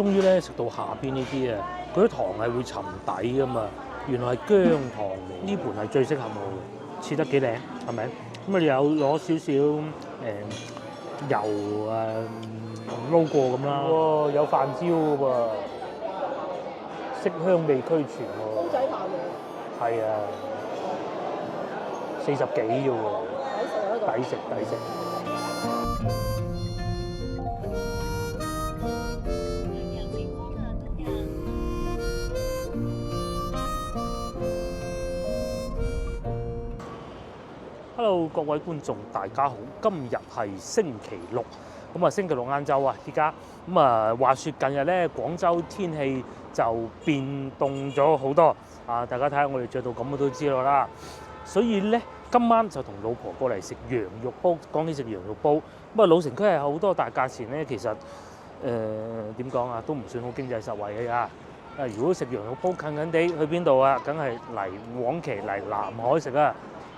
終於咧食到下邊呢啲啊，嗰啲糖係會沉底噶嘛，原來係薑糖嚟。呢盤係最適合我嘅，切得幾靚，係咪？咁你有攞少少油撈過咁啦。哇，有飯焦喎，色香味俱全喎。煲仔飯嚟。係啊，40幾啫喎。抵食。Hello， 各位觀眾，大家好。今日係星期六，咁啊星期六晏晝啊，依家咁啊話説近日咧，廣州天氣就變凍咗好多啊！大家睇下我哋着到咁都知道啦。所以咧，今晚就同老婆過嚟食羊肉煲。講起食羊肉煲，咁啊老城區係好多，但係價錢咧其實點講啊，都唔算好經濟實惠嘅呀。如果食羊肉煲近近地，去邊度啊？梗係嚟往期嚟南海食啊！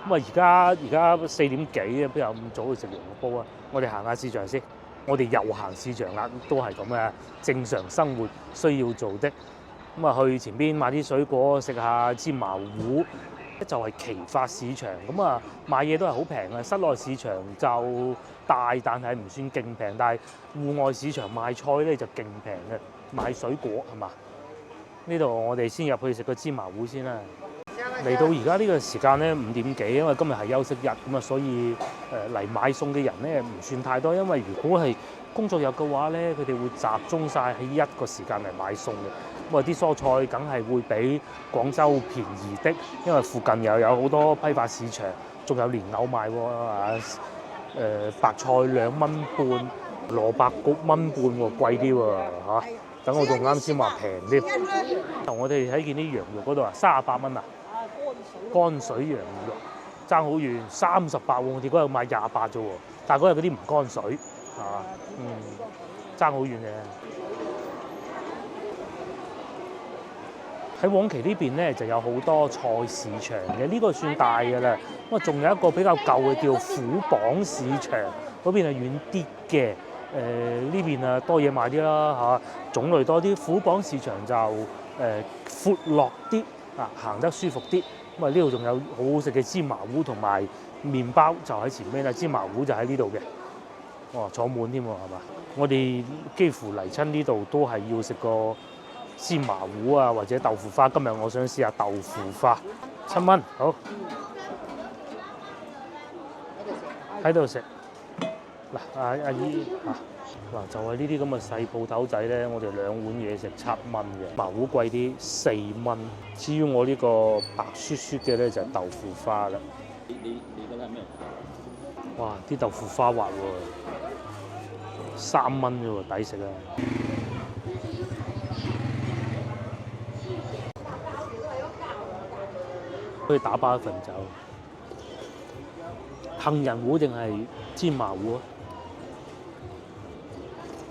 咁啊而家4點幾啊，邊有咁早去食羊肉煲啊？我哋行下市場先。我哋又行市場啦，都係咁嘅正常生活需要做的。咁啊去前邊買啲水果，食下芝麻糊。就係期貨市場，咁啊買嘢都係好平嘅。室內市場就大，但係唔算勁平。但係戶外市場賣菜咧就勁平嘅，賣水果係嘛？呢度我哋先入去食個芝麻糊先啦。嚟到而家呢個時間咧5點幾，因為今日係休息日，咁啊所以嚟買餸嘅人咧唔算太多。因為如果係工作日嘅話咧，佢哋會集中晒喺一個時間嚟買餸嘅。咁啊啲蔬菜梗係會比廣州便宜的，因為附近又有好多批發市場，仲有蓮藕賣喎。白菜2蚊半，蘿蔔焗1蚊半喎，貴啲喎嚇。等我仲啱先話平啲。我哋睇見啲羊肉嗰度啊，38蚊啊，乾水羊肉爭好遠，38喎。我哋嗰日買28啫喎，但係嗰日嗰啲唔乾水啊，爭好遠嘅。喺往期呢邊咧就有好多菜市場嘅，呢個算大㗎啦。咁啊，仲有一個比較舊嘅叫虎榜市場，嗰邊係遠啲嘅。呢邊啊多嘢賣啲啦嚇，種類多啲。虎榜市場就闊落啲啊，行得舒服啲。咁啊，呢度仲有好好食嘅芝麻糊同埋麵包，就喺前面啦。芝麻糊就喺呢度嘅。哇，坐滿添喎，係嘛？我哋幾乎嚟親呢度都係要食個芝麻糊啊，或者豆腐花。今日我想試下豆腐花，7蚊，好。喺度食。嗱，阿姨嗱就係呢啲咁嘅細鋪頭仔咧，我哋2碗嘢食7蚊嘅，麻糊貴啲4蚊。至於我呢個白雪雪嘅咧就係豆腐花啦。你覺得係咩？哇！啲豆腐花滑喎，3蚊啫喎，抵食啊！可以打包一份走。杏仁糊定係芝麻糊啊？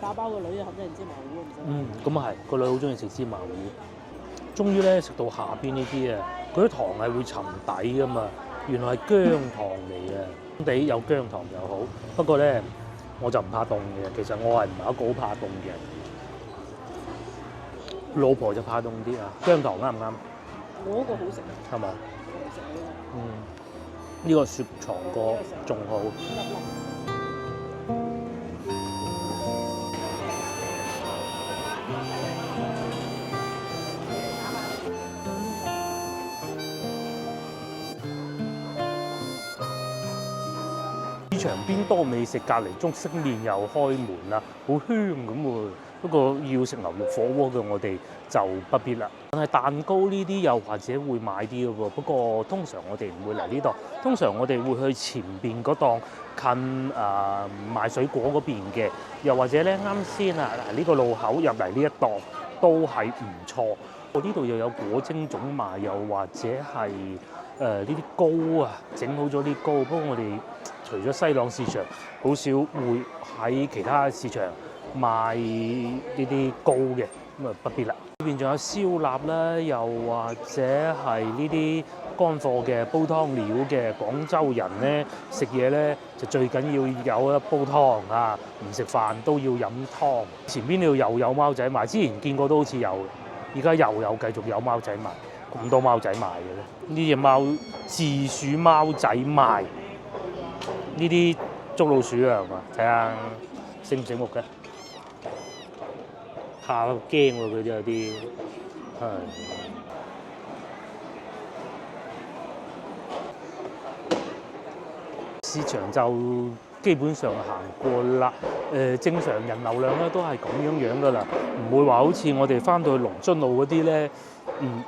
打包個女啊，肯定係芝麻糊唔使。咁啊係，個女好中意食芝麻糊。終於咧食到下邊呢啲啊，嗰啲糖係會沉底噶嘛，原來係薑糖嚟嘅，地有薑糖就好。不過咧，我就唔怕凍嘅，其實我係唔係一個好怕凍嘅人。老婆就怕凍啲啊，薑糖啱唔啱？我嗰個好食。係嘛？呢個雪藏過仲好。市場邊多美食，隔離中式麵又開門啦，好香咁喎。不過要食牛肉火鍋嘅我哋就不必啦。但係蛋糕呢啲又或者會買啲嘅喎。不過通常我哋唔會嚟呢度，通常我哋會去前邊嗰檔近賣水果嗰邊嘅，又或者咧啱先啊呢個路口入嚟呢一檔都係唔錯。我呢度又有果蒸粽賣，又或者係呢啲糕啊，整好咗啲糕。不過我哋除咗西朗市場，好少會喺其他市場賣呢啲糕嘅，咁啊不必啦。呢邊仲有燒臘啦，又或者係呢啲乾貨嘅煲湯料嘅。廣州人咧食嘢咧就最緊要有一煲湯啊，唔食飯都要飲湯。前邊呢度又有貓仔賣，之前見過都好似有，而家又有繼續有貓仔賣，咁多貓仔賣嘅咧。呢隻貓自鼠貓仔賣，呢啲捉老鼠啊，係嘛？睇下醒唔醒目嘅，怕驚喎佢都有啲係。市場就基本上行過啦，正常人流量咧都係咁樣噶啦，唔會話好似我哋翻到去龍津路嗰啲咧，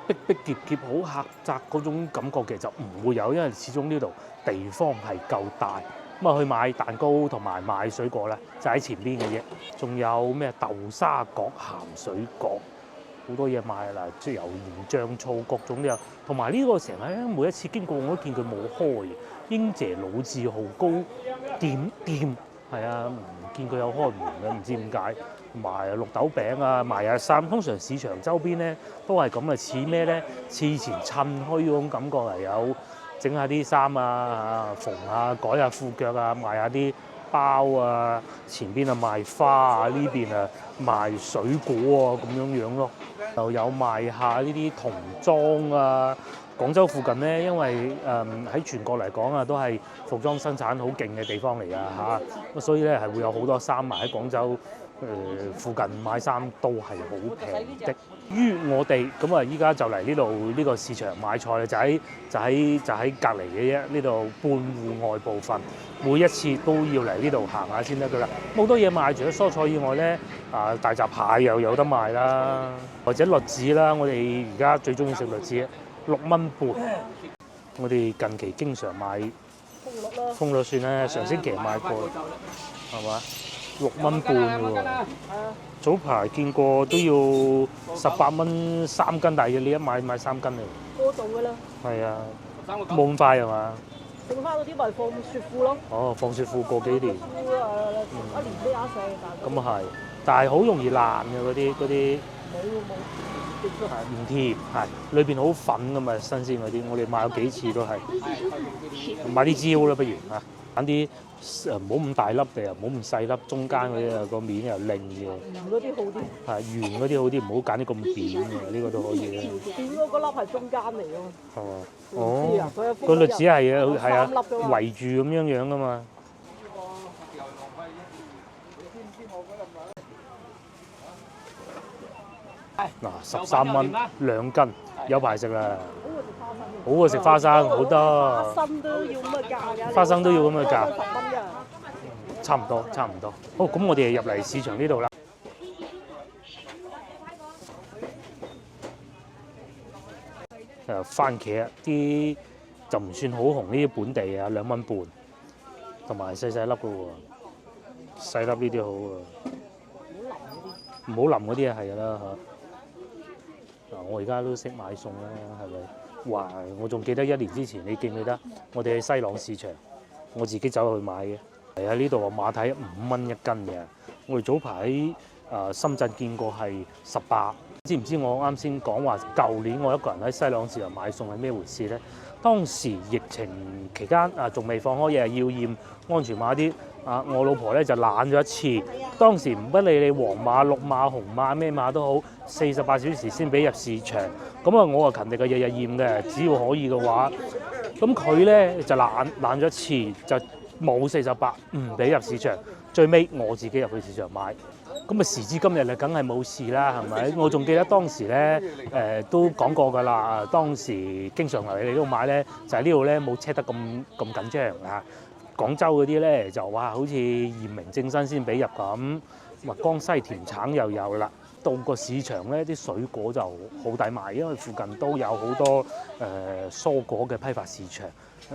逼逼夾夾好狹窄嗰種感覺嘅就唔會有，因為始終呢度地方係夠大。咁啊去買蛋糕同埋買水果咧，就喺前邊嘅啫。仲有咩豆沙角、鹹水角，好多嘢買啦，即係油鹽醬醋各種都有。同埋呢個成日咧，每一次經過我都見佢冇開嘅。英姐老字號糕點店係啊，唔見佢有開門嘅，唔知點解。賣綠豆餅啊，賣下衫。通常市場周邊咧都係咁啊，似咩咧？似以前趁墟嗰種感覺嚟，有整下啲衫啊，縫下改下褲腳啊，賣下啲包啊。前邊啊賣花啊，呢邊啊賣水果啊，咁樣樣咯。又有賣下呢啲童裝啊。廣州附近咧，因為喺全國嚟講啊，都係服裝生產好勁嘅地方嚟㗎嚇，咁所以咧係會有好多衫賣喺廣州附近買衫都係好平的。於我哋咁啊，依家就嚟呢度呢個市場買菜，就喺隔離嘅啫，呢度半戶外部分，每一次都要嚟呢度行下先得㗎啦。好多嘢賣，除咗蔬菜以外咧，大閘蟹又有得賣啦，或者栗子啦，我哋而家最中意食栗子。6蚊半，我哋近期經常買豐樂算啦，上星期買過，係嘛？6蚊半喎，早排見過都要18蚊3斤，但係你一買3斤嚟。過度㗎啦。係啊，冇咁快係嘛？剩翻嗰啲咪放雪庫咯。哦，放雪庫過幾年。一年都有成。咁啊係，但係好容易爛嘅嗰啲。冇。唔甜，係裏邊好粉噶嘛，新鮮嗰啲，我哋買咗幾次都係。買啲蕉啦，不如啊，揀啲唔好咁大粒嘅，又唔好咁細粒，中間嗰啲啊個面又靚嘅。圓嗰啲好啲。係圓嗰啲好啲，唔好揀啲咁扁嘅，呢個都可以嘅。扁嗰粒係中間嚟㗎嘛。係嘛？哦。個栗子係啊，圍住咁樣噶嘛。嗱，13蚊2斤，有排食啦。好過食花生，好多。花生都要咁嘅價㗎。花生都要咁嘅價。10蚊㗎。差唔多。好，咁我哋入嚟市場呢度啦。番茄啲就唔算好紅，呢啲本地啊，2蚊半，同埋細粒嘅喎，細粒呢啲好喎。唔好腍嗰啲啊，係啦嚇。我而家都識買餸啦，係咪？哇！我仲記得1年之前，你記唔記得？我哋去西朗市場，我自己走去買嘅。係啊，呢度馬蹄5蚊1斤嘅。我哋早排喺深圳見過係18。知唔知我啱先講話舊年我一個人喺西朗市場買餸係咩回事咧？當時疫情期間仲未放開嘢，要驗安全碼啲。我老婆咧就懶咗一次，當時唔理你黃碼、綠碼、紅碼咩碼都好，48小時先俾入市場。咁我勤力嘅日日驗嘅，只要可以嘅話。咁佢咧就懶咗一次，就冇48，唔俾入市場。最尾我自己入去市場買。咁時至今日咧，梗係冇事啦，係咪？我仲記得當時咧，都講過㗎啦。當時經常嚟你呢度買咧，就係呢度咧冇車得咁緊張啊。廣州嗰啲咧就哇，好似驗明正身先俾入咁。江西甜橙又有啦。到個市場咧，啲水果就好抵買，因為附近都有好多蔬果嘅批發市場。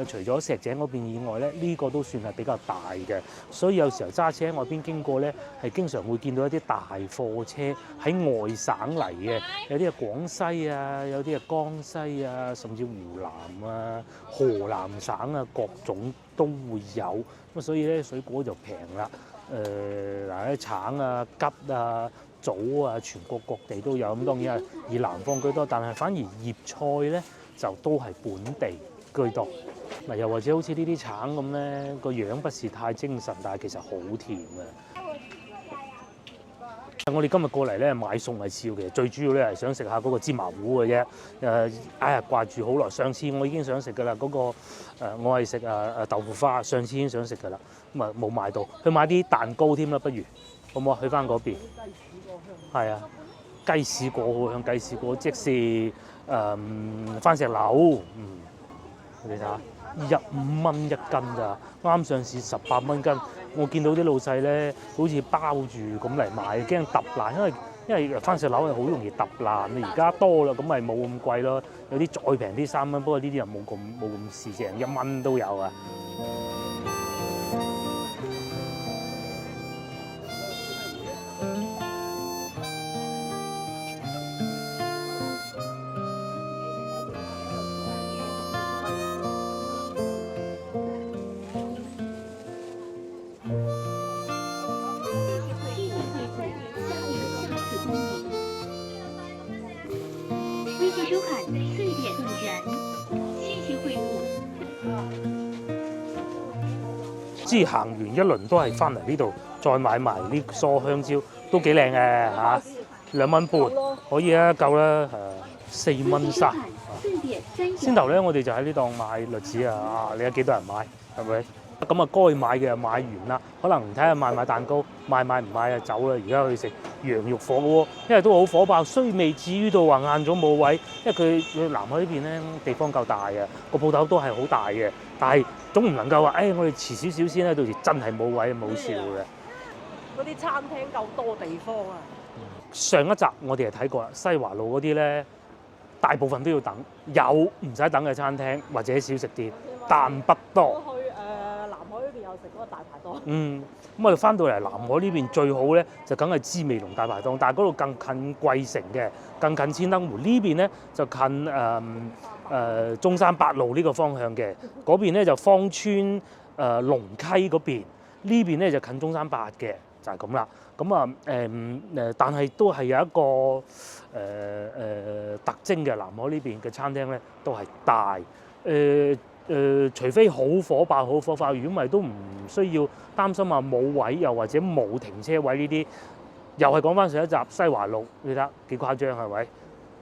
除咗石井嗰邊以外咧，呢個都算係比較大嘅，所以有時候揸車喺外邊經過咧，係經常會見到一啲大貨車喺外省嚟嘅，有啲係廣西啊，有啲係江西啊，甚至湖南啊、河南省啊，各種都會有。咁所以咧水果就平啦。嗱啲橙啊、桔啊、棗啊，全國各地都有。咁當然係以南方居多，但係反而葉菜咧就都係本地居多。嗱，又或者好似呢啲橙咁咧，個樣不是太精神，但係其實好甜嘅。我哋今日過嚟咧買餸係笑嘅，最主要咧係想食下嗰個芝麻糊嘅啫。哎呀掛住好耐，上次我已經想食㗎啦，嗰個我係食豆腐花，上次已經想食㗎啦，咁啊冇買到，去買啲蛋糕添啦，不如好唔好？去翻嗰邊。係啊，雞屎過好香，雞屎過即是番石榴，你睇下15蚊一斤咋，啱上市18蚊斤。我見到啲老細咧，好似包住咁嚟賣，驚揼爛，因為番石榴係好容易揼爛。而家多啦，咁咪冇咁貴咯。有啲再平啲3蚊，不過呢啲又冇咁市正，1蚊都有啊。收看4點動人，謝謝惠顧。之行完一輪都係翻嚟呢度，再買埋呢梳香蕉，都幾靚嘅嚇，2蚊半，可以啊，夠啦，4蚊3。先頭咧，我哋就喺呢檔買栗子啊，你睇幾多人買，係咪？咁啊，該買嘅就買完啦，可能睇下買蛋糕，買唔買啊走啦。而家去食羊肉火鍋，因為都好火爆，雖未至於到話晏咗冇位，因為佢南海呢邊咧地方夠大嘅，個鋪頭都係好大嘅，但係總唔能夠話，我哋遲少少先啦，到時真係冇位冇笑嘅。嗰啲餐廳夠多地方啊！上一集我哋係睇過啦，西華路嗰啲咧，大部分都要等，有唔使等嘅餐廳或者小食店，但不多。去南海呢邊有食嗰個大排檔。咁我哋翻到嚟南海呢邊最好咧，就梗係知味濃大排檔，但係嗰度更近桂城嘅，更近千燈湖。呢邊咧就近中山8路呢個方向嘅，嗰邊咧就芳村龍溪嗰邊，呢邊咧就近中山8嘅，就係咁啦。咁啊但係都係有一個特徵嘅，南海呢邊嘅餐廳咧都係大除非好火爆，如果唔係都唔需要擔心話冇位，又或者冇停車位呢啲。又係講翻上一集西華路，你睇幾誇張係咪？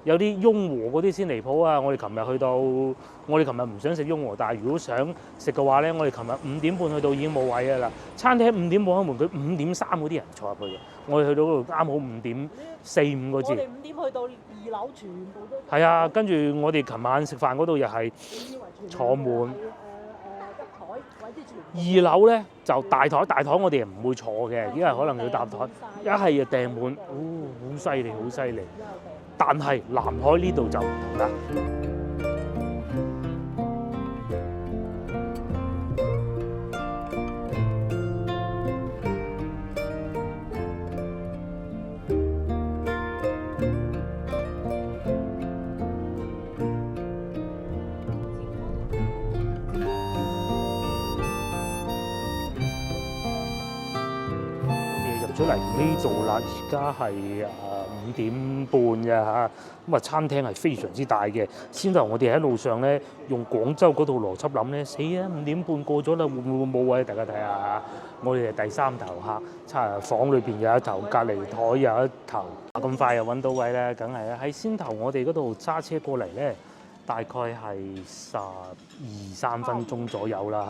有啲雍和嗰啲先離譜啊！我哋琴日去到，我哋琴日唔想食雍和，但係如果想食嘅話咧，我哋琴日5點半去到已經冇位㗎啦。餐廳5點半開門，佢5點3嗰啲人坐入去嘅。我哋去到嗰度啱好5點4、5個字。我哋5點去到2樓，全部都係啊，跟住我哋琴晚食飯嗰度又係坐滿。2樓咧就大台我哋唔會坐嘅，因為可能要搭台，一係就訂滿，好犀利，好犀利。但係南海呢度就唔同啦。咗嚟呢度啦，而家係5點半嘅嚇，咁啊餐廳係非常之大嘅。先頭我哋喺路上咧，用廣州嗰套邏輯諗咧，死啊5點半過咗啦，會唔會冇位？大家睇下嚇，我哋係第3頭客，房裏邊有一頭，隔離台有一頭，咁快又揾到位咧，梗係啦。喺先頭我哋嗰度揸車過嚟咧，大概係12-13分鐘左右啦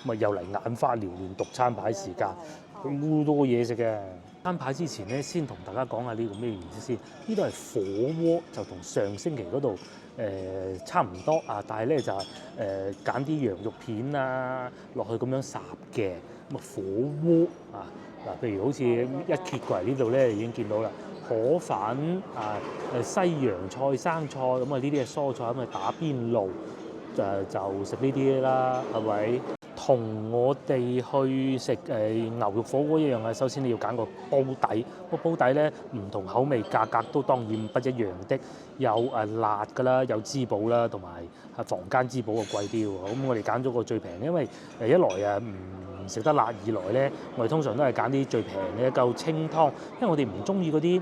嚇，咁啊又嚟眼花繚亂讀餐牌時間。好多嘢食嘅。餐牌之前咧，先同大家講下呢個咩意思先。呢度係火鍋，就同上星期嗰度差唔多啊，但係咧就揀啲羊肉片啊落去咁樣烚嘅。咁啊火鍋啊嗱，譬如好似一揭過嚟呢度咧，已經見到啦，河粉啊西洋菜、生菜咁啊，呢啲係蔬菜，咁啊打邊爐就食呢啲啦，係咪？同我哋去食牛肉火鍋一樣嘅，首先你要揀個煲底，個煲底咧唔同口味，價格都當然不一樣的，有辣㗎啦，有滋補啦，同埋房間滋補個貴啲喎。咁我哋揀咗個最平，因為一來唔食得辣以來咧，我哋通常都係揀啲最平嘅一嚿清湯，因為我哋唔中意嗰啲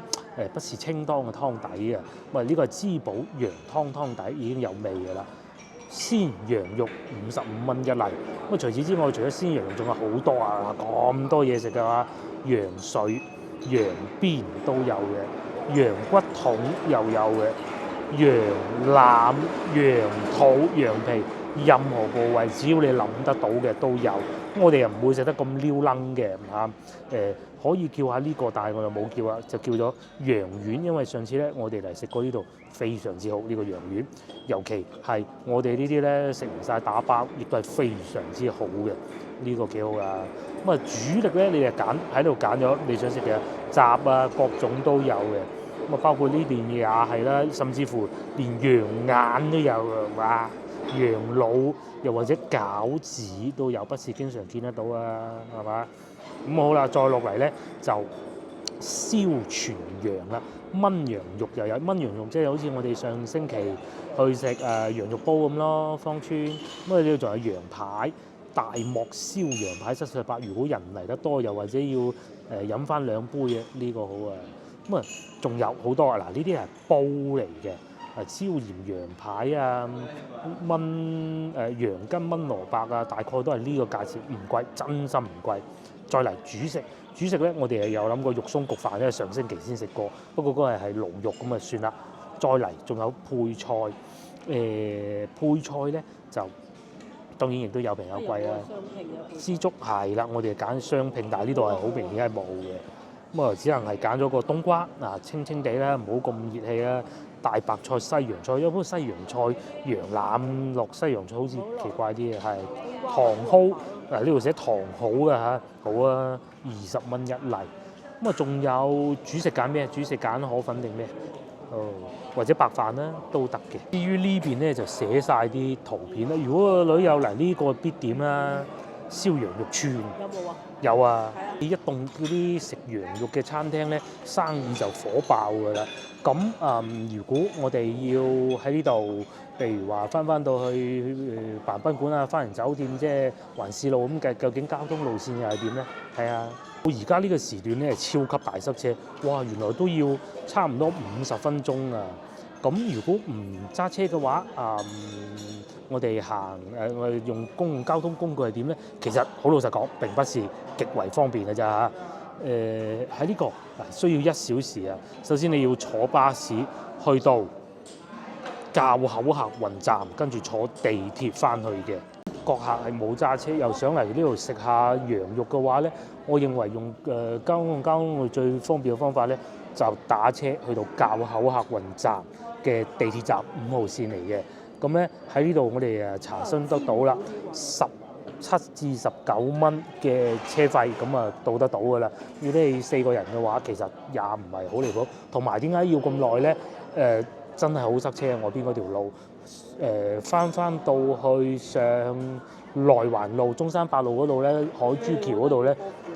不是清湯嘅湯底啊。喂，呢個係滋寶羊湯湯底已經有味㗎啦。鮮羊肉55蚊一例。咁除此之外，除咗鮮羊肉，仲有好多啊，咁多嘢食㗎嘛，羊水、羊鞭都有嘅，羊骨筒又有嘅。羊腩、羊肚、羊皮，任何部位只要你諗得到嘅都有。我哋又唔會食得咁撩楞嘅嚇。可以叫下呢個，但係我又冇叫啊，就叫咗羊丸。因為上次咧我哋嚟食過呢度，非常之好呢個羊丸，尤其係我哋呢啲咧食唔晒打包，亦都係非常之好嘅。呢個幾好噶。咁啊主力咧，你就揀喺度揀咗你想食嘅雜啊，各種都有嘅。咁啊，包括呢邊嘅也係啦，甚至乎連羊眼都有啊！哇，羊腦又或者餃子都有，不是經常見得到啊，係嘛？咁好啦，再落嚟咧就燒全羊啦，炆羊肉又有炆羊肉，即係好似我哋上星期去食羊肉煲咁咯，芳村。咁啊，呢度仲有羊排。大漠燒羊排748，如果人嚟得多，又或者要飲翻2杯嘅呢個好啊。咁啊，仲有好多啊！嗱，呢啲係煲嚟嘅，椒鹽羊排啊，羊筋炆蘿蔔啊，大概都係呢個價錢，唔貴，真心唔貴。再嚟主食咧，我哋係有諗過肉鬆焗飯咧，上星期先食過，不過嗰係驢肉咁啊算啦。再嚟仲有配菜，配菜咧就當然亦都有平有貴啊。枝竹係啦，我哋揀雙拼，但係呢度係好明顯係冇嘅。咁啊，只能係揀咗個冬瓜，清清地啦，唔好咁熱氣啦。大白菜、西洋菜，一般西洋菜、羊腩落西洋菜好似奇怪啲嘅，係糖蒿，呢度寫糖蒿嘅嚇，好啊，20蚊一例。咁啊，仲有主食揀咩？主食揀河粉定咩？或者白飯啦都得嘅。至於呢邊咧就寫晒啲圖片啦。如果個女友嚟呢個必點啦，燒羊肉串有冇啊？有啊！一棟嗰啲食羊肉嘅餐廳咧，生意就火爆㗎啦。咁如果我哋要喺呢度，譬如話翻到去辦賓館啊，翻完酒店即係環市路咁計，究竟交通路線又係點咧？係啊！到而家呢個時段咧，超級大塞車，哇！原來都要差唔多50分鐘啊！咁如果唔揸車嘅話，我哋我哋用公共交通工具係點咧？其實好老實講，並不是極為方便嘅咋。喺呢個需要1小時啊。首先你要坐巴士去到滘口客運站，跟住坐地鐵翻去嘅。閣客係冇揸車，又想嚟呢度食下羊肉嘅話咧，我認為用交通最方便嘅方法咧，就打車去到滘口客運站嘅地鐵站5號線嚟嘅。咁咧喺呢度我哋查詢得到啦，17至19蚊嘅車費，咁啊到得到㗎啦。如果你4個人嘅話，其實也唔係好離譜。同埋點解要咁耐咧？真係好塞車啊！外邊嗰條路，翻到去上內環路、中山八路嗰度咧，海珠橋嗰度咧，超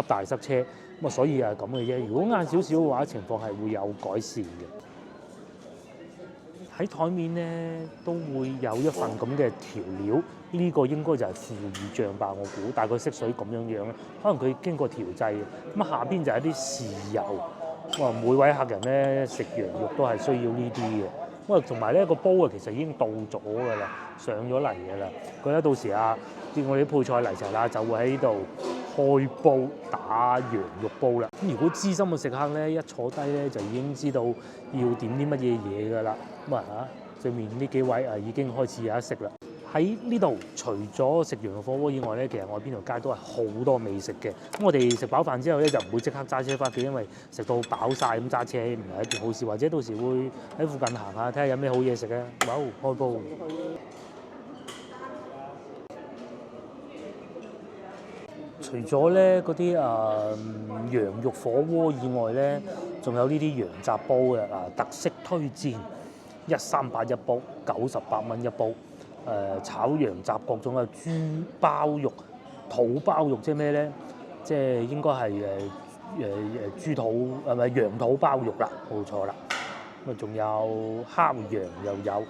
級大塞車。咁啊，所以係咁嘅啫。如果晏少少嘅話，情況係會有改善嘅。喺台面咧都會有一份咁嘅調料，呢個應該就係腐乳醬吧，我估大概色水咁樣咧，可能佢經過調製嘅。咁下邊就係一啲豉油。每位客人咧食羊肉都係需要呢啲嘅。咁同埋咧個煲其實已經到咗㗎啦，上咗嚟㗎啦。佢咧到時我哋啲配菜嚟齊啦，就會喺呢度開煲打羊肉煲啦。咁如果資深嘅食客咧，一坐低咧就已經知道要點啲乜嘢嘢㗎啦。咁對面呢幾位已經開始有得食啦。喺呢度除咗食羊肉火鍋以外咧，其實外邊條街都係好多美食嘅。咁我哋食飽飯之後咧，就唔會即刻揸車翻屋企，因為食到飽晒咁揸車唔係一件好事。或者到時會喺附近行下，睇下有咩好嘢食啊！哇，開煲！除咗咧嗰啲羊肉火鍋以外咧，仲有呢啲羊雜煲嘅特色推薦，138一煲，98蚊一煲。炒羊雜各種嘅豬包肉、肚包肉，即係咩咧？即係應該係豬肚係咪羊肚包肉啦？冇錯啦。咁啊，仲有烤羊又有，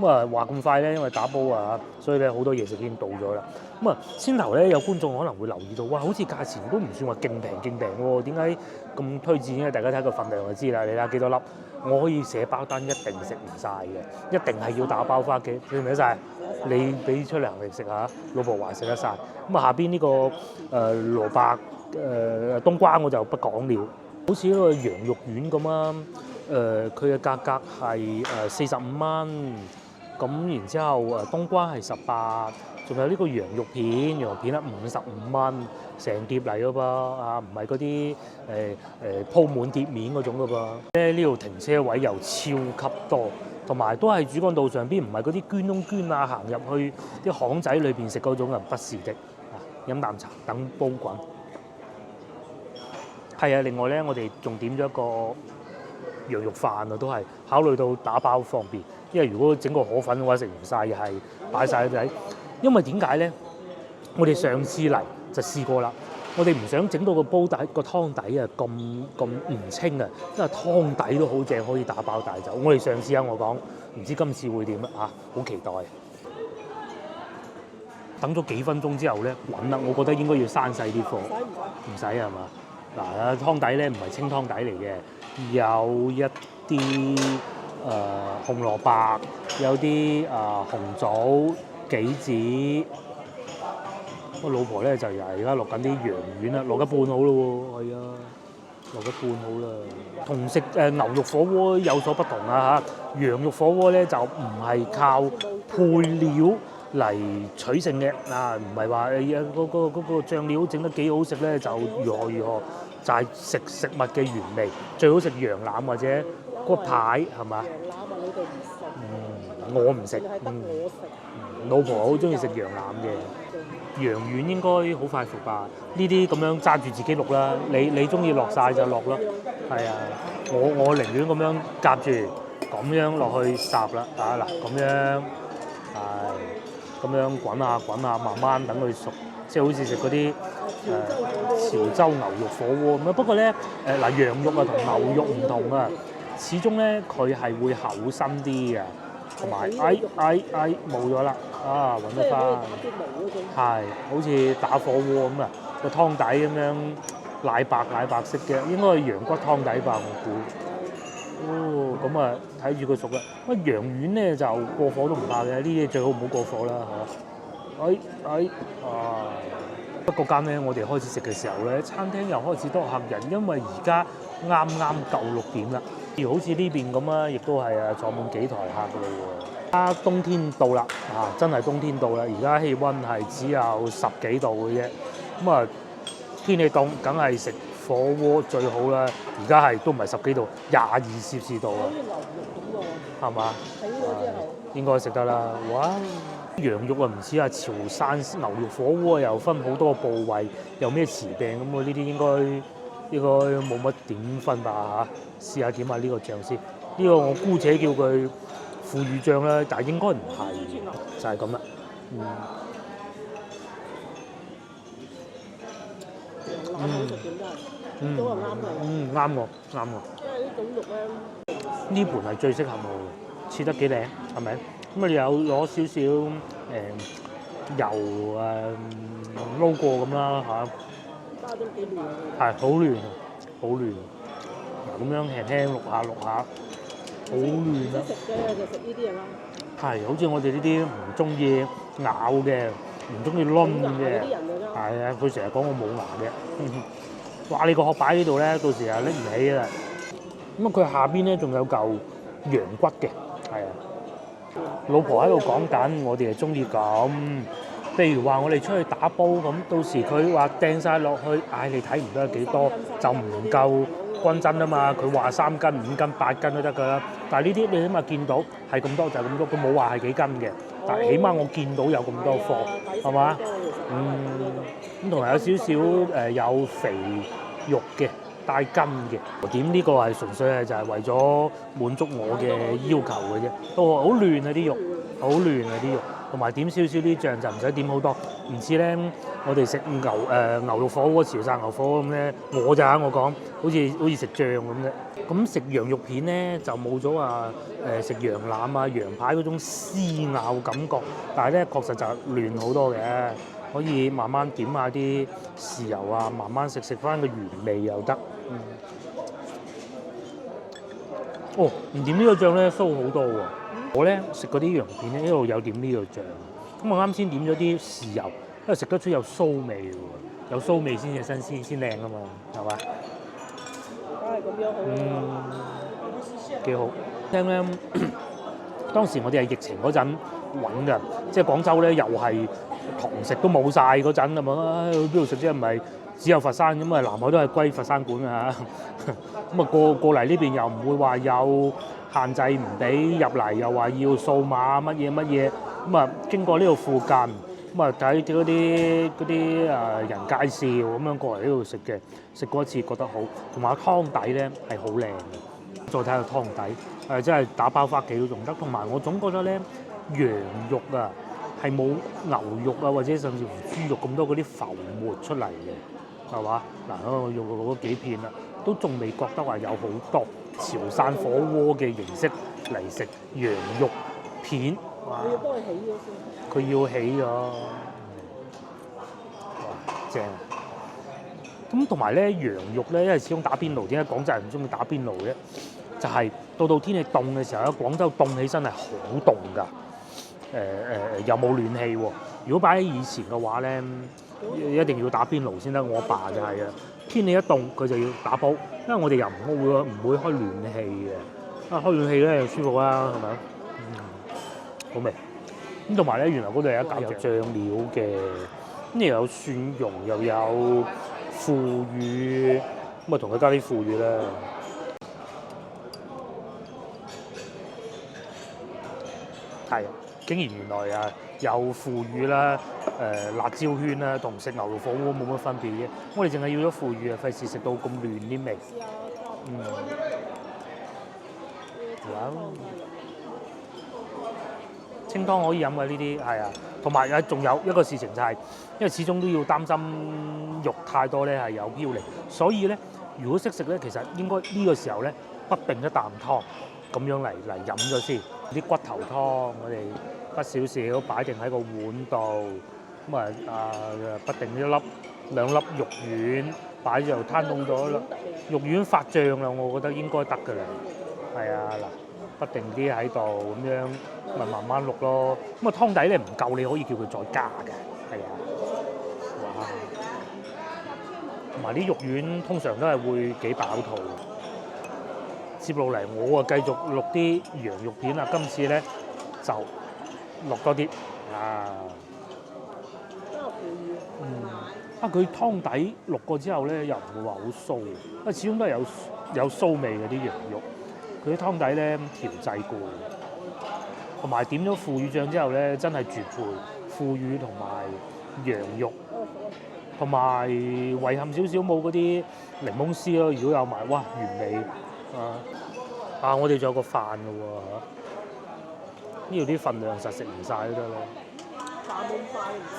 咁啊話咁快咧，因為打煲啊，所以咧好多嘢食已經到咗啦。咁啊先頭咧有觀眾可能會留意到，哇，好似價錢都唔算話勁平喎，點解咁推薦咧？大家睇個份量就知啦，你睇下幾多粒，我可以寫包單，一定食唔晒嘅，一定係要打包翻屋企，食唔食得晒？你俾出糧嚟食下，老婆話食得晒。咁啊下邊呢個蘿蔔冬瓜我就不講了，好似呢個羊肉丸咁啊，佢嘅價格係45蚊，咁然之後冬瓜係18，仲有呢個羊肉片咧55蚊，成碟嚟噶噃啊，唔係嗰啲鋪滿碟面嗰種噶噃。咧呢度停車位又超級多，同埋都係主幹道上邊，唔係嗰啲捐窿捐啊，行入去啲巷仔裏邊食嗰種啊，不是的啊，飲啖茶等煲滾。係啊，另外咧，我哋仲點咗一個羊肉飯啊，都係考慮到打包方便，因為如果整個河粉嘅話，食唔晒又係擺晒喺底。因為點解咧？我哋上次嚟就試過啦，我哋唔想整到個煲底個湯底啊咁唔清啊，因為湯底都好正，可以打包帶走。我哋上次我講，唔知今次會點啊？好期待。等咗幾分鐘之後咧，滾啦，我覺得應該要閂細啲火，唔使係嘛？嗱，湯底咧唔係清湯底嚟嘅，有一啲紅蘿蔔，有啲紅棗、杞子。我老婆咧就又係而家落緊啲羊丸啦，落一半好咯喎，係啊，落一半好啦。同食牛肉火鍋有所不同啊嚇，羊肉火鍋咧就唔係靠配料嚟取勝嘅啊，唔係話嗰個醬料整得幾好食咧就如何，就係食物嘅原味，最好食羊腩或者骨排係嘛？羊腩啊，你哋唔食。我唔食。係得我食。老婆好中意食羊腩嘅。羊丸應該好快熟吧？呢啲咁樣揸住自己錄啦，你中意落晒就落咯。係啊，我寧願咁樣夾住，咁樣落去烚啦。啊嗱，咁樣係咁樣滾下，慢慢等佢熟，即係好似食嗰啲潮州牛肉火鍋咁樣。不過咧羊肉啊同牛肉唔同啊，始終咧佢係會厚身啲嘅。同埋冇咗啦，揾得翻，係好似打火鍋咁啊，個湯底咁樣奶白色嘅，應該係羊骨湯底吧，我估。哦，咁啊睇住佢熟啦。羊丸咧就過火都唔怕嘅，呢啲最好唔好過火啦嚇。不過間咧，我哋開始食嘅時候咧，餐廳又開始多客人，因為而家啱夠6點啦。好似呢邊咁啊，亦都係坐滿幾台客㗎喎。冬天到啦，真係冬天到啦！而家氣温係只有10幾度嘅啫。咁啊，天氣凍，梗係食火鍋最好啦。而家係都唔係10幾度，22攝氏度啊。係嘛？睇咗之後，應該食得啦。哇！羊肉啊，唔似潮汕牛肉火鍋，又分好多部位，又咩匙柄咁啊？呢啲應該冇乜點分吧嚇？試下點下呢個醬先。呢個我姑且叫佢腐乳醬啦，但係應該唔係，就係咁啦。都係啱嘅。啱我。因為呢種肉咧，呢盤係最適合我嘅，切得幾靚，係咪？咁你有攞少少油撈過咁啦嚇。加咗幾嫩。係好嫩。嗱咁樣輕輕淥下，好嫩啊！食嘅就食呢啲嘢啦。係，好似我哋呢啲唔中意咬嘅，唔中意燶嘅，係啊，佢成日講我冇牙嘅。哇！你個殼擺喺度咧，到時啊拎唔起啦。咁啊，佢下邊咧仲有嚿羊骨嘅，係啊。老婆喺度講緊，我哋係中意咁。譬如話我哋出去打煲咁，到時佢話掟晒落去，你睇唔到有幾多，就唔夠均真啊嘛。佢話3斤、5斤、8斤都得㗎啦。但係呢啲你起碼見到係咁多就係咁多，佢冇話係幾斤嘅。但係起碼我見到有咁多貨，係嘛？咁同埋有少少有肥肉嘅，帶筋嘅。點呢個係純粹係就係為咗滿足我嘅要求嘅啫。都好嫩啊啲肉，好嫩啊啲肉。同埋點少少啲醬就唔使點好多，唔似咧我哋食牛肉火鍋、潮汕牛火鍋咁咧，我講好似食醬咁啫。咁食羊肉片咧就冇咗話食羊腩啊、羊排嗰種撕咬感覺，但係咧確實就嫩好多嘅，可以慢慢點下啲豉油啊，慢慢食翻個原味又得。哦，唔點呢個醬咧酥好多喎。我咧食嗰啲羊肉片咧一路有點呢個醬，咁我啱先點咗啲豉油，因為食得出有酥味喎，有酥味先至新鮮先靚啊嘛，係嘛？梗係咁樣好啦。幾好。聽咧，當時我哋係疫情嗰陣揾㗎，即係廣州咧又係堂食都冇晒嗰陣啊嘛，去邊度食啫？唔係只有佛山咁啊，南海都係歸佛山管啊。咁啊過嚟呢邊又唔會話有限制唔俾入嚟，又話要掃碼乜嘢，咁啊經過呢度附近，咁啊睇嗰啲人介紹咁樣過嚟呢度食嘅，食過一次覺得好，同埋湯底咧係好靚嘅，再睇下湯底真係打包翻屋企都仲得，同埋我總覺得咧羊肉啊係冇牛肉啊或者甚至乎豬肉咁多嗰啲浮沫出嚟嘅，係嘛？嗱，我用過嗰幾片啦，都仲未覺得話有好多潮汕火鍋嘅形式嚟食羊肉片。哇！你要幫佢起咗先。佢要起咗，哇正！咁同埋咧羊肉咧，因為始終打邊爐，點解廣州人唔中意打邊爐咧？就係到天氣凍嘅時候咧，廣州凍起身係好凍㗎。又冇暖氣喎。如果擺喺以前嘅話咧，一定要打邊爐先得。我爸就係啊，天氣一凍佢就要打煲，因為我哋又唔會開暖氣嘅。開暖氣咧又舒服啦，係咪？好味。咁同埋咧，原來嗰度有一間有醬料嘅，咁又有蒜蓉，又有腐乳，咁啊同佢加啲腐乳啦。係，竟然原來啊有腐乳啦、辣椒圈啦，同食牛肉火鍋冇乜分別嘅。我哋淨係要咗腐乳啊，費事食到咁亂啲味。清湯可以飲嘅呢啲，係啊，同埋仲有一個事情就係，因為始終都要擔心肉太多咧係有飄離，所以咧如果識食咧，其實應該呢個時候咧不定一啖湯咁樣嚟飲咗先。啲骨頭湯我哋不少少擺定喺個碗度，咁不定兩粒肉丸擺就攤凍咗啦，肉丸發脹啦，我覺得應該得㗎啦。係啊，嗱。不定啲喺度咁樣，咪慢慢淥咯。咁啊湯底咧唔夠，你可以叫佢再加嘅。係啊，哇！同埋啲肉丸通常都係會幾飽肚。接落嚟我啊繼續淥啲羊肉片啦，今次咧就落多啲啊。佢湯底淥過之後咧又唔會話好酥，因為始終都係有酥味嘅啲羊肉。佢啲湯底咧調製過，同埋點咗腐乳醬之後咧，真係絕配。腐乳同埋羊肉，同埋遺憾少少冇嗰啲檸檬絲咯。如果有埋，哇原味我哋仲有個飯嘅喎，呢度啲份量實食唔晒都得啦。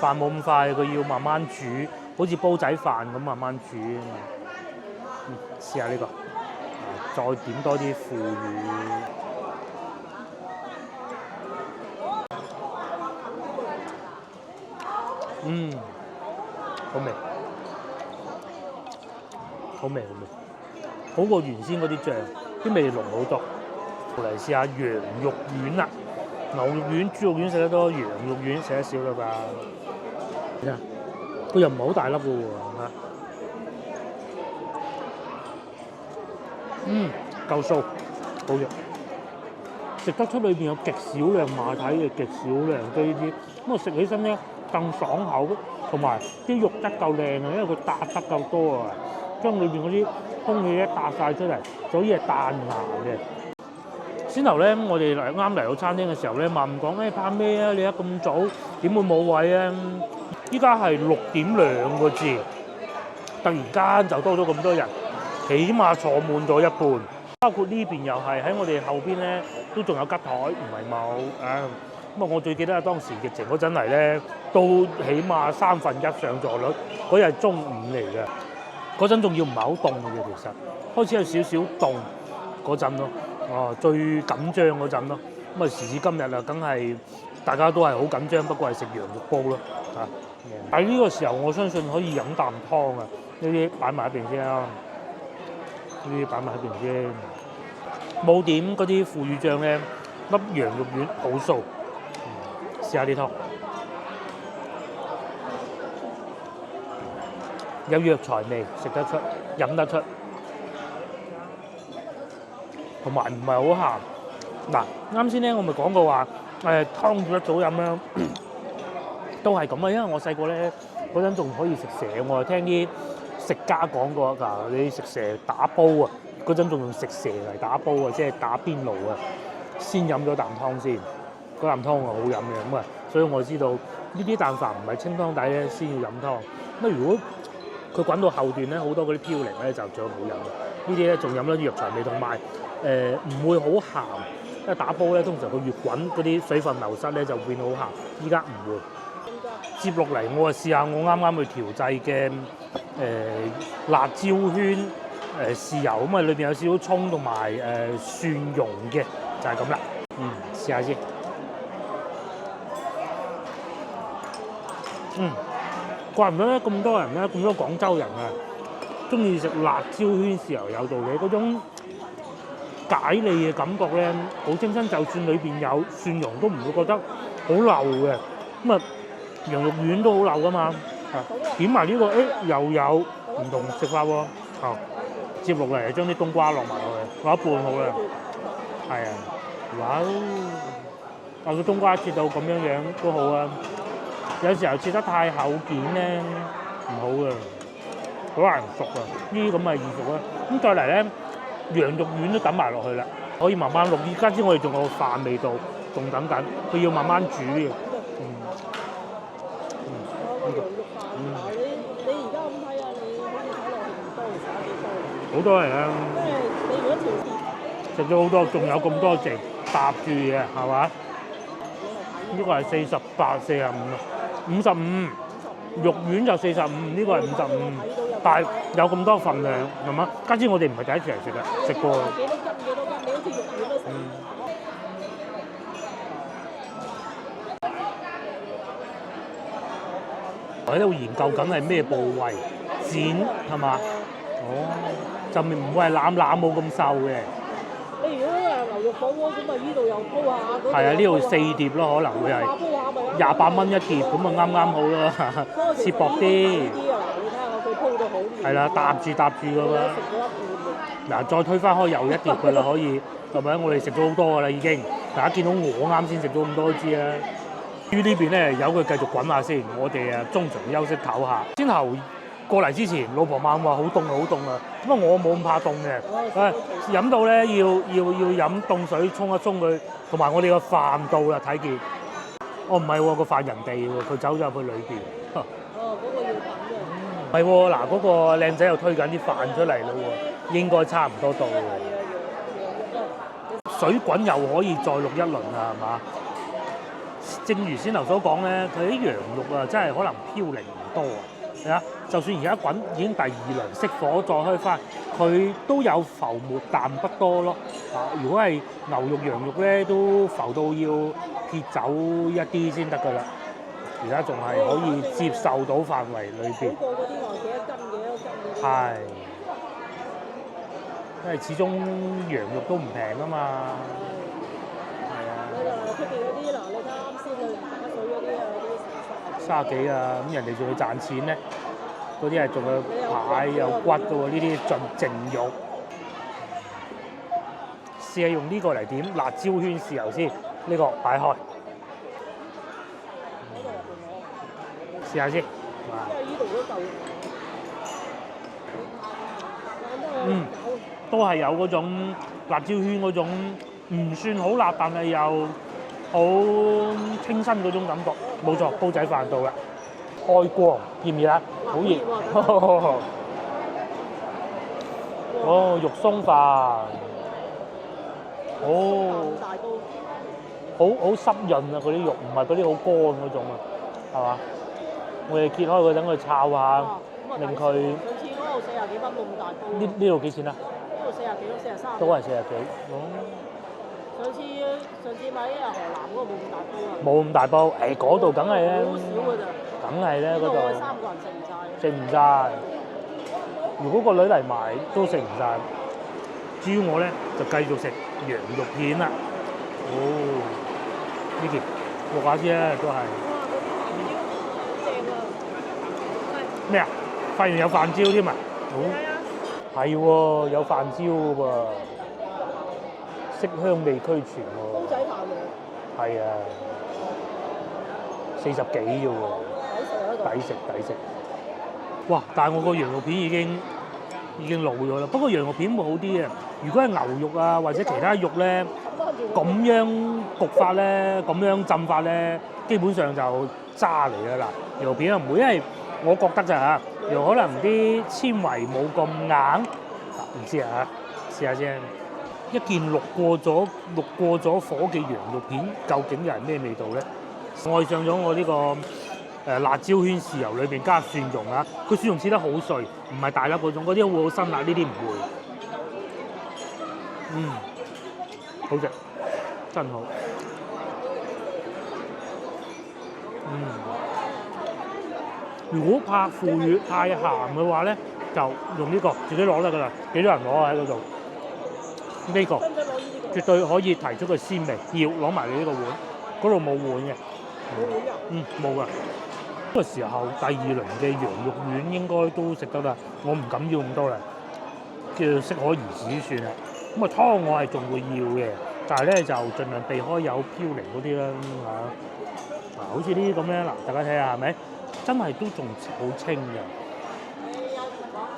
飯冇咁快，佢要慢慢煮，好似煲仔飯咁慢慢煮啊嘛。試下呢個。再點多啲腐乳，好味，好味，好過原先嗰啲醬，啲味濃好多。嚟試下羊肉丸啦，牛肉丸、豬肉丸食得多，羊肉丸食得少啦吧？佢又唔係好大粒嘅喎嚇。夠酥，好肉，食得出裏邊有極少量馬蹄嘅極少量嘅呢啲，咁啊食起身咧更爽口，同埋啲肉質夠靚啊，因為佢搭得夠多啊，將裏邊嗰啲空氣一搭晒出嚟，所以係彈牙嘅。先頭咧，我哋啱嚟到餐廳嘅時候咧，問講怕咩啊？你而家咁早，點會冇位啊？依家係6點2個字，突然間就多咗咁多人。起碼坐滿咗一半，包括呢邊又係喺我哋後邊咧，都仲有吉台，唔係冇啊。咁我最記得當時疫情嗰陣嚟咧，都起碼1/3上座率。嗰日中午嚟嘅，嗰陣仲要唔係好凍嘅，其實開始有少少凍，嗰陣咯，最緊張嗰陣咯。咁啊時至今日啊，梗係大家都係好緊張，不過係食羊肉煲咯嚇。喺呢個時候，我相信可以飲啖湯啊！呢啲擺埋一邊先啦，呢啲擺埋一邊先。冇點嗰啲腐乳醬咧，粒羊肉丸好酥。試下啲湯，有藥材味，食得出，飲得出，同埋唔係好鹹。嗱，啱先咧我咪講過話，湯煮得早飲啦。都係咁啊，因為我細個咧嗰陣仲可以食蛇，我係聽啲食家講過㗎。你食蛇打煲啊，嗰陣仲用食蛇嚟打煲啊，即係打邊爐啊，先飲咗啖湯先，嗰啖湯係好飲嘅咁啊。所以我知道呢啲但凡唔係清湯底咧，先要飲湯。咁如果佢滾到後段咧，好多嗰啲飄零咧就最好飲。呢啲咧仲飲得藥材味，同埋唔會好鹹。因為打煲咧，通常佢越滾嗰啲水分流失咧就變好鹹。依家唔會。接落嚟，我啊試下我啱啱去調製嘅辣椒圈豉油，咁啊裏邊有少少葱同埋蒜蓉嘅，就係咁啦。試下先。怪唔得咧咁多人咧，咁多廣州人啊，中意食辣椒圈豉油，有道理。嗰種解膩嘅感覺咧，好清新。就算裏邊有蒜蓉，都唔會覺得好漏嘅。咁啊〜羊肉丸都好流噶嘛，點埋呢個又有唔同食法喎。接落嚟將啲冬瓜落埋落去，落一半好啦。係啊，哇！個冬瓜切到咁樣都好啊。有時候切得太厚件咧唔好啊，好難熟啊。呢啲咁咪易熟啊。咁再嚟咧，羊肉丸都揼埋落去啦，可以慢慢淥。而家知我哋仲有飯味道，仲等緊，佢要慢慢煮嘅。羊肉飯你而家咁睇啊，你好似睇落去唔多，其實幾多？好多嚟啊！即係你如果條食咗好多，仲有咁多剩搭住嘅，係嘛？呢個係48、45啊，55肉丸就45，呢個係55，但係有咁多份量，係嘛？加之我哋唔係第一次嚟食嘅，食過。幾多斤？你好似肉丸都食。我喺度研究緊係咩部位剪係嘛？就唔會係攬冇咁瘦嘅。你如果牛肉火鍋咁啊，呢度又煲下。係啊，呢度4碟咯，可能會係28蚊一碟，咁啊啱好咯，切薄啲。你睇下佢鋪到好。係啦，搭住㗎嘛。食咗一半。嗱，再推翻開又一碟㗎啦，可以係咪？我哋食咗好多㗎啦已經。大家見到我啱先食咗咁多都知啦。於呢邊咧，由佢繼續滾下先，我哋中場休息唞下。先頭過嚟之前，老婆猛話好凍啊，咁啊我冇咁怕凍嘅，飲到咧要飲凍水沖一沖佢，同埋我哋個飯到啦睇見。唔係喎，個飯人哋喎，佢走咗入去裏邊。嗰個要等嘅。唔係喎，嗱嗰個靚仔又推緊啲飯出嚟咯喎，應該差唔多到喎。水滾又可以再淥一輪啊，係嘛？正如先頭所講咧，佢啲羊肉啊，真係可能飄零唔多啊。係啊，就算而家滾已經第2輪熄火再開翻，佢都有浮沫，但不多咯。如果係牛肉、羊肉咧，都浮到要撇走一啲先得㗎啦。而家仲係可以接受到範圍裏邊。好過嗰啲話幾多斤嗰啲。係，因為始終羊肉都唔平啊嘛。出邊嗰啲嗱，你睇啱先去打水嗰啲啊，嗰啲30幾啊，咁人哋仲要賺錢咧，嗰啲係仲有排有骨嘅喎，呢啲盡淨肉。試下用呢個嚟點辣椒圈豉油先，呢個擺開。試下先。因為呢度都夠。都係有嗰種辣椒圈嗰種，唔算好辣，但係又好清新嗰種感覺。冇錯，煲仔飯到啦，開光，熱唔熱啊？好熱。肉鬆飯。好濕潤啊！嗰啲肉唔係嗰啲好乾嗰種啊，係嘛？我哋揭開佢，等佢炒下，令佢。上次嗰度40幾蚊咁大煲。呢度幾錢啊？呢度40幾咯，43。都係40幾。哦，上次買河南嗰個冇咁大煲啊。冇咁大煲，嗰度梗係咧，好少㗎咋。梗係咧嗰度呢度我哋3個人食唔晒。食唔晒。如果個女嚟買都食唔晒。至於我咧就繼續食羊肉片啦。哦，呢件落下先啦，都係。咩啊？發現有飯焦添啊！係喎，有飯焦喎，色香味俱全喎。煲仔飯嚟。係啊，40幾啫喎。抵食抵食。哇！但係我個羊肉片已經老咗啦。不過羊肉片會好啲啊。如果係牛肉啊或者其他肉咧，咁樣焗法咧，咁樣浸法咧，基本上就渣嚟㗎啦。羊肉片啊唔會，因為我覺得咋嚇，又可能啲纖維冇咁硬，唔知啊，試下先。一件淥過咗火嘅羊肉片，究竟又係咩味道咧？愛上咗我呢個辣椒圈豉油裏邊加蒜蓉啊！佢蒜蓉切得好碎，唔係大粒嗰種，嗰啲會好辛辣，呢啲唔會。好食，真好。如果怕腐乳太鹹嘅話咧，就用呢個自己攞得㗎啦。幾多人攞啊喺嗰度？呢個絕對可以提出個鮮味。要攞埋你呢個碗，嗰度冇碗嘅。冇㗎。呢個時候第2輪嘅羊肉丸應該都食得啦。我唔敢要咁多啦，叫適可而止算啦。咁啊湯我係仲會要嘅，但係咧就盡量避開有飄離嗰啲啦嚇。好似呢啲咁樣嗱，大家睇下係咪？真係都仲好清嘅。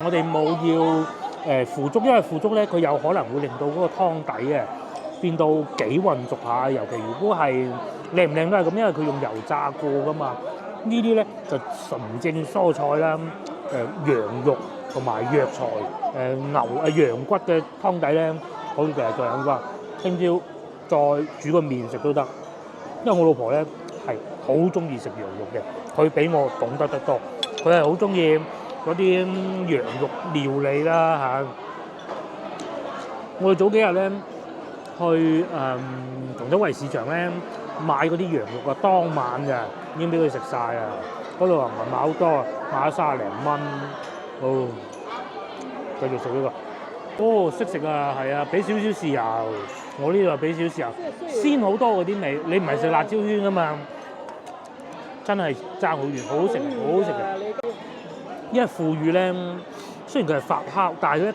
我哋冇要腐竹，因為腐竹咧佢有可能會令到嗰個湯底啊變到幾混濁下，尤其如果係靚唔靚都係咁，因為佢用油炸過㗎嘛。呢啲咧就純正蔬菜啦，羊肉同埋藥材，羊骨嘅湯底咧，可以再飲翻。聽朝再煮個麵食都得，因為我老婆咧係好中意食羊肉嘅，佢比我懂得多，佢係好中意嗰啲羊肉料理啦嚇。我哋早幾日咧去銅鑼灣市場咧買嗰啲羊肉啊，當晚咋已經俾佢食晒啊！嗰度唔係買好多啊，買咗30零蚊。哦，繼續食呢個。哦，識食啊，係啊，俾少少豉油。我呢度係俾少豉油，鮮好多嗰啲味。你唔係食辣椒圈㗎嘛？真係爭好遠，好好食，好好食嘅。因為腐乳咧，雖然佢係發酵，但係咧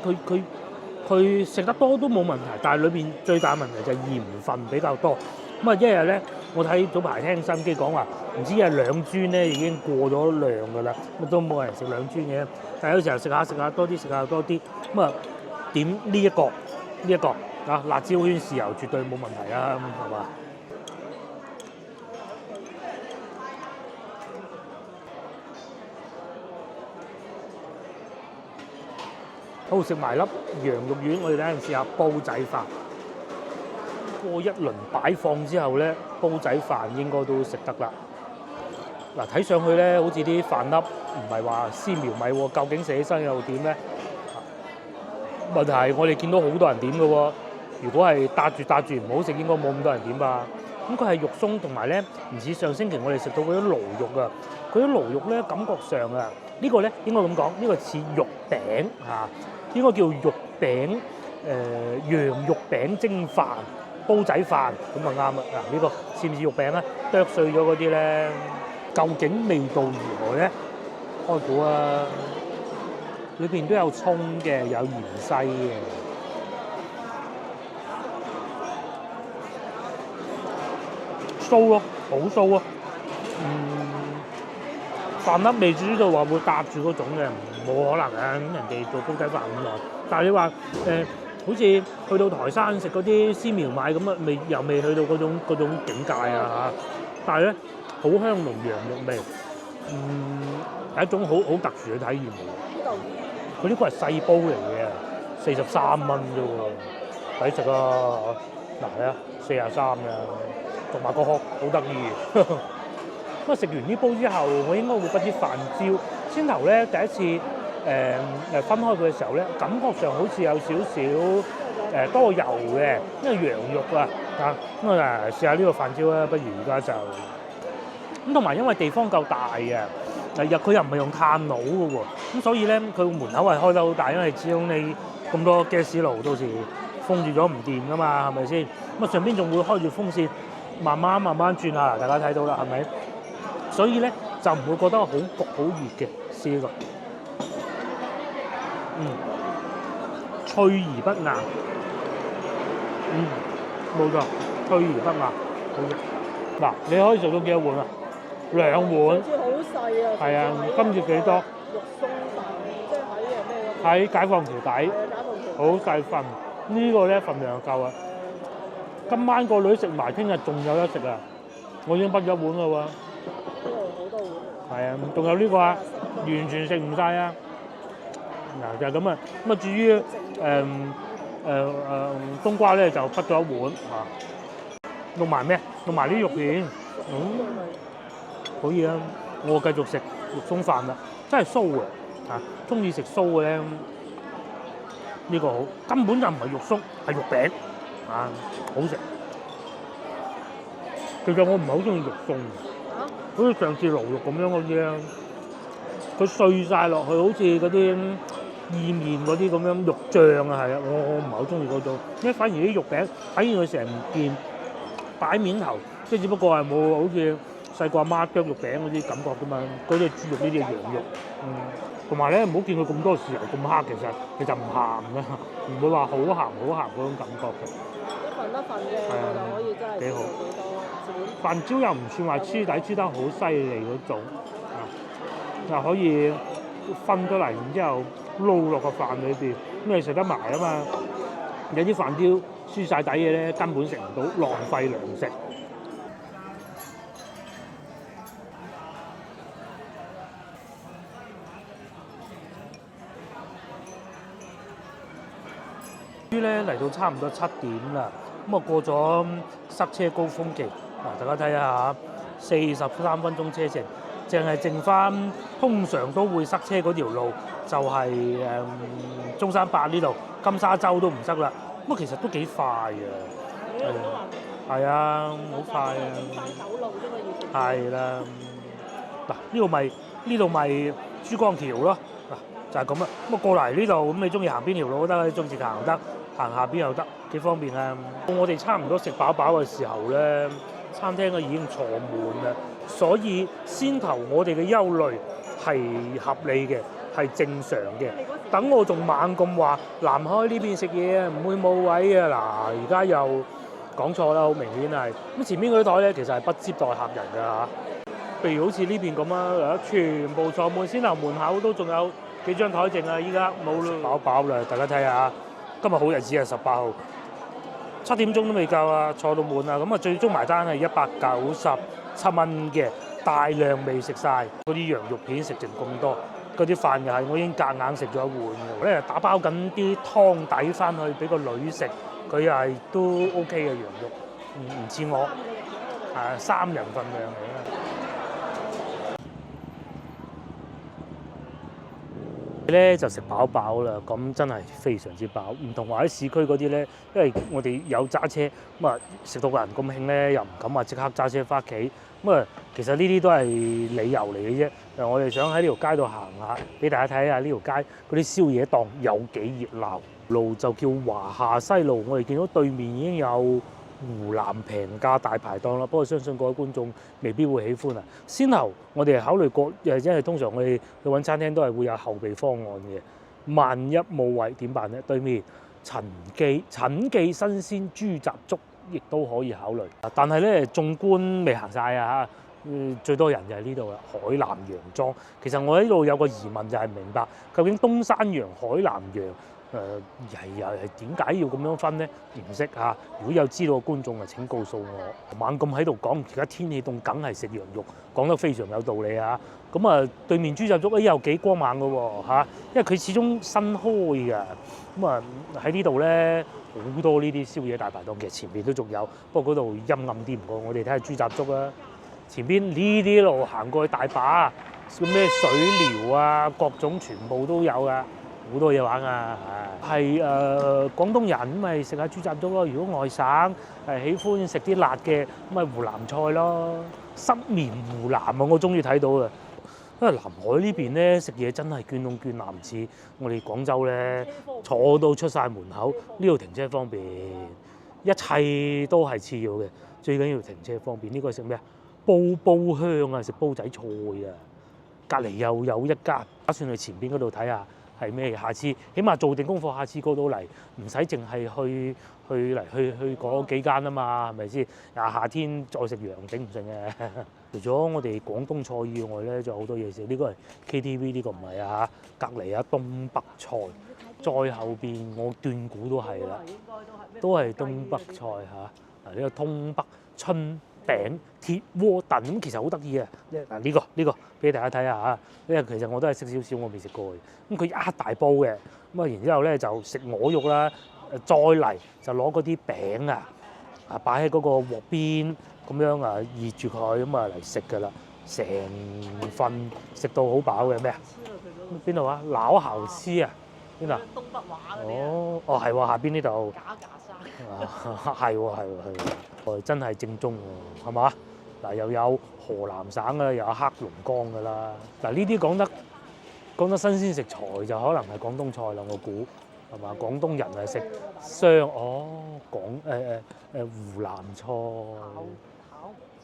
佢食得多都冇問題，但係裏邊最大問題就係鹽分比較多。咁啊，一日咧，我睇早排聽新機講話，唔知係2磚咧已經過咗量㗎啦，咁都冇人食2磚嘅。但係有時候食下多啲，食下多啲，咁啊點呢一個啊辣椒圈豉油絕對冇問題啊，係嘛？好，食埋粒羊肉丸，我哋等陣試下煲仔飯。過一輪擺放之後咧，煲仔飯應該都食得啦。嗱，睇上去咧，好似啲飯粒唔係話絲苗米喎，究竟食起身又點咧？問題係我哋見到好多人點嘅喎。如果係搭住唔好食，應該冇咁多人點吧？咁佢係肉鬆，同埋咧唔似上星期我哋食到嗰啲驢肉啊。嗰啲驢肉咧感覺上啊，呢個咧應該咁講，呢個似肉餅嚇，應該叫肉餅羊肉餅蒸飯。煲仔飯咁啊啱啦！嗱，呢個似唔似肉餅啊？剁碎咗嗰啲咧，究竟味道如何咧？開估啊！裏邊都有葱嘅，有芫茜嘅，酥咯，好酥啊！飯粒未至於到話會搭住嗰種嘅，冇可能啊！咁人哋做煲仔飯咁耐，但係你話好似去到台山食嗰啲絲苗米咁啊，又未去到嗰種境界啊嚇！但係咧，好香濃羊肉味，係一種好特殊嘅體驗嚟。佢呢個係細煲嚟嘅，43蚊啫喎，抵食啊！嗱，睇下43嘅，同埋個殼好得意。咁啊，食完呢煲之後，我應該會不知飯焦。先頭咧第一次分開佢嘅時候咧，感覺上好似有少少多油嘅，因為羊肉啊咁啊試下呢個飯焦啦，不如而家就咁同埋因為地方夠大啊，佢又唔係用炭爐嘅喎，咁所以咧佢門口係開得好大，因為始終你咁多 gas 爐，到時封住咗唔掂噶嘛，係咪先？咁啊上邊仲會開住風扇，慢慢轉下，大家睇到啦，係咪？所以咧就唔會覺得好焗好熱嘅，試呢個，脆而不硬，冇錯，脆而不硬，好嘅。嗱，你可以食到幾多碗啊？2碗。好似好細啊！係啊，今次幾多？肉鬆飯，即係喺咩嗰度？喺解放橋底，係啊，解放橋。好細份，呢個咧份量就夠啊！今晚個女食埋，聽日仲有得食啊！我已經畢咗碗啦喎。呢度好多碗。係啊，仲有呢個啊，完全食唔晒啊！嗱就係咁啊，咁啊至於冬瓜咧就畢咗一碗啊，弄埋咩？弄埋啲肉片，可以啊！我繼續食肉鬆飯啦，真係酥嘅嚇，中意食酥嘅咧，呢個好，根本就唔係肉鬆，係肉餅啊，好食。其實我唔係好中意肉鬆，好似上次牛肉咁樣嗰啲啊，佢碎晒落去，好似嗰啲意麵嗰啲咁樣肉醬啊，係啊，我唔係好中意嗰種，因為反而啲肉餅睇見佢成件擺面頭，即係只不過係冇好似細個阿媽剁肉餅嗰啲感覺㗎嘛，嗰啲係豬肉，呢啲係羊肉，同埋咧唔好見佢咁多豉油咁黑，其實唔鹹㗎，唔會話好鹹嗰種感覺嘅。一份嘅，我就可以真係幾好。幾多飯焦又唔算話黐底黐得好犀利嗰種，又可以分咗嚟，然之後撈落個飯裏邊，咁你食得埋啊嘛。有啲飯焦輸晒底嘅咧，根本食唔到，浪費糧食。於咧嚟到差唔多7點啦，咁啊過咗塞車高峰期，嗱大家睇下43分鐘車程，淨係剩翻通常都會塞車嗰條路，就係中山八呢度，金沙洲都唔塞啦。咁啊其實都幾快嘅，係啊，好快啊！快走路啫嘛，要係啦，嗱呢度咪珠江橋咯，嗱就係咁啦。咁啊過嚟呢度，咁你中意行邊條路都得，你中意行得，行下邊又得，幾方便啊！我哋差唔多食飽嘅時候咧，餐廳已經坐滿啦，所以先頭我哋嘅憂慮係合理嘅，係正常嘅。等我仲猛咁話南開呢邊食嘢啊，唔會冇位啊！嗱，而家又講錯啦，好明顯係咁。前面嗰啲台咧，其實係不接待客人㗎嚇。譬如好似呢邊咁啊，全部坐滿，先頭門口都仲有幾張台剩啊！依家冇飽啦，大家睇下，今日好日子係18號，7點鐘都未夠啊，坐到滿啊！咁啊，最終埋單係197蚊嘅，大量未食晒，嗰啲羊肉片食剩咁多，嗰啲飯又係我已經夾硬食咗一碗嘅，咧打包緊啲湯底翻去俾個女食，佢又係都 OK 嘅羊肉，唔似我3人份量嚟嘅。咧就食飽啦，咁真係非常之飽。唔同話喺市區嗰啲咧，因為我哋有揸車，咁啊食到個人咁興咧，又唔敢話即刻揸車翻屋企。咁啊，其實呢啲都係理由嚟嘅啫。我哋想喺呢條街度行下，俾大家睇下呢條街嗰啲宵夜檔有幾熱鬧。路就叫華夏西路，我哋見到對面已經有湖南平價大排檔啦，不過相信各位觀眾未必會喜歡啊。先後我哋考慮過，因為通常我哋去揾餐廳都係會有後備方案嘅。萬一冇位點辦呢？對面陳記新鮮豬雜粥亦都可以考慮。但係咧，縱觀未行晒啊嚇，最多人就係呢度啦，海南洋莊。其實我喺呢度有個疑問就係唔明白，究竟東山羊、海南羊？係點解要咁樣分呢？唔識嚇。如果有知道嘅觀眾啊，請告訴我。猛咁喺度講，而家天氣凍，梗係食羊肉，講得非常有道理啊！咁啊，對面豬雜粥又幾光猛嘅喎嚇，因為佢始終新開㗎。咁啊喺呢度咧，好多呢啲宵夜大排檔，其實前邊都仲有，不過嗰度陰暗啲唔過。我哋睇下豬雜粥啊，前邊呢啲路行過去大把，咩水療啊，各種全部都有噶，好多嘢玩啊！係廣東人咁咪食下豬雜粥咯。如果外省喜歡食啲辣嘅，咁咪湖南菜咯。失眠湖南啊，我終於睇到啦！因為南海呢邊咧食嘢真係捐窿捐罅，唔似我哋廣州咧坐到出晒門口，呢度停車方便，一切都係次要嘅，最緊要停車方便。呢個食咩啊？煲香啊，食煲仔菜啊！隔離又有一間，打算去前邊嗰度睇下係咩嘅。下次起碼做定功課，下次過到嚟唔使淨係去嗰幾間啊嘛，係咪先？夏天再食羊頂唔順嘅。除咗我哋廣東菜以外咧，仲有好多嘢食。呢個係 KTV，呢個唔係啊，隔離啊東北菜，再後邊我斷估都係啦，都係東北菜嚇。呢個東北春餅鐵鍋燉咁其實好得意嘅。嗱呢個俾大家睇下嚇，因為其實我都係識少少，我未食過嘅。咁佢一大煲嘅，咁啊然之後咧就食鵝肉啦，再嚟就攞嗰啲餅啊擺喺嗰個鑊邊咁樣啊熱住佢咁啊嚟食㗎啦，成份食到好飽嘅咩啊？邊度啊？撈喉絲啊？邊度？東北話嗰啲哦係喎，下邊呢度。假生。係喎，真係正宗喎，係嘛？嗱，又有河南省嘅，又有黑龍江嘅啦。嗱，呢啲講得新鮮食材就可能係廣東菜啦，我估係嘛？廣東人係食湘湖南菜。烤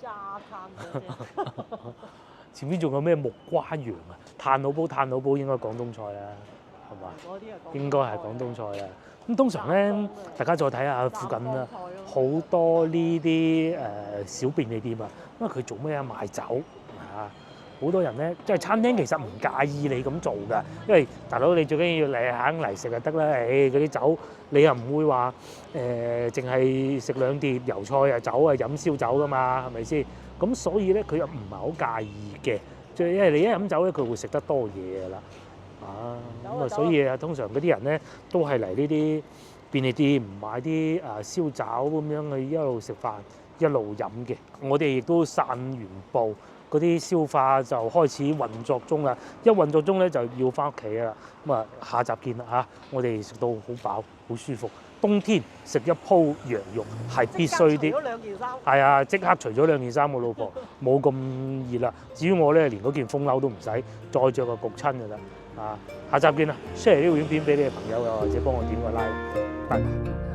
炸炭嗰啲。前面仲有咩木瓜羊啊？炭佬煲應該廣東菜啦，係嘛？嗰啲係應該係廣東菜啊。咁通常咧，大家再睇下附近啦，好多呢啲小便利店啊，因為佢做咩啊？賣酒啊，好多人咧，即係餐廳其實唔介意你咁做㗎，因為大佬你最緊要你肯嚟食就得啦。嗰啲酒你又唔會話淨係食2碟油菜啊酒啊飲燒酒㗎嘛，係咪先？咁所以咧佢又唔係好介意嘅，即係因為你一飲酒咧，佢會食得多嘢㗎啦。咁啊，所以通常嗰啲人咧都係嚟呢啲便利店買啲燒酒咁樣去一路食飯一路飲嘅。我哋亦都散完步，嗰啲消化就開始運作中啦。一運作中咧就要翻屋企啦。咁啊，下集見啦嚇！我哋食到好飽，好舒服。冬天食一鋪羊肉係必須啲。除咗2件衫。係啊，即刻除咗2件衫，我老婆冇咁熱啦。至於我咧，連嗰件風褸都唔使，再着個焗親㗎啦。下集見啦！share 呢條影片俾你嘅朋友，又或者幫我點個 like，拜拜。